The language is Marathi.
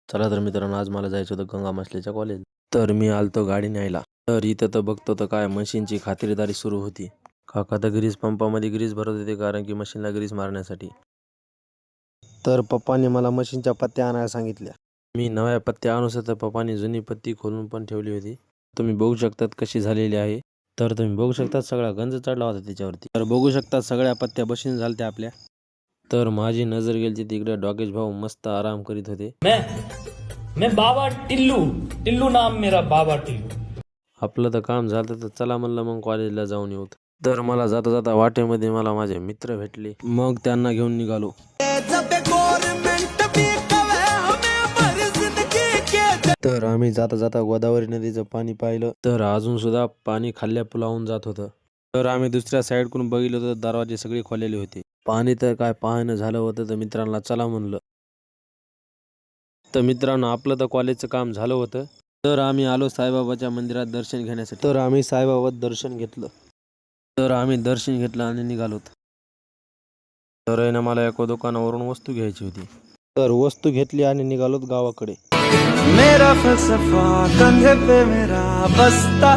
चला तर मित्रांनो, आज मला जायचं होतं गंगा मासलेच्या कॉलेज. तर मी आलतो गाडी न्यायला. तर इथं तर बघतो तर काय मशीनची खातिरदारी सुरू होती. काका तर ग्रीस पंपामध्ये ग्रीस भरत होते, कारण की मशीनला ग्रीस मारण्यासाठी. तर पप्पाने मला मशीनच्या पत्त्या आणायला सांगितल्या. मी नव्या पत्त्या आणूस तर पप्पाने जुनी पत्ती खोलून पण ठेवली होती. तुम्ही बघू शकतात कशी झालेली आहे. तर तुम्ही बघू शकता सगळा गंज चढला होता त्याच्यावरती. तर बघू शकता सगळ्या पत्त्या बशीन झालत्या आपल्या. तर माझी नजर गेली तिकडे डॉगेश भाऊ मस्त आराम करीत होते. मैं बाबा टिल्लू टिल्लू नाम मेरा बाबा टिल्लू. आपलं तर काम झालं तर चला म्हणलं मग कॉलेजला जाऊन येऊ. तर मला जाता जाता वाटेमध्ये मला माझे मित्र भेटले, मग त्यांना घेऊन निघालो. तर आम्ही जाता जाता गोदावरी नदीचं पाणी पाहिलं. तर अजून सुद्धा पाणी खाल्ल्या पुलावून जात होतं. तर आम्ही दुसऱ्या साईडकडून बघितलं तर दरवाजे सगळे खोललेले होते. पाणी तर काय पाहणं झालं होतं. तर मित्रांना चला म्हणलं. तर मित्रांनो, आपलं तर कॉलेजचं काम झालं होतं. तर आम्ही आलो साईबाबाच्या मंदिरात दर्शन घेण्यासाठी. तर आम्ही साईबाबात दर्शन घेतलं. तर आम्ही दर्शन घेतलं आणि निघालो. तर आहे ना, मला एका दुकानावरून वस्तू घ्यायची होती. तर वस्तू घेतली आणि निघालोत गावाकडे. मेरा फलसफा कंधे पे मेरा बस्ता.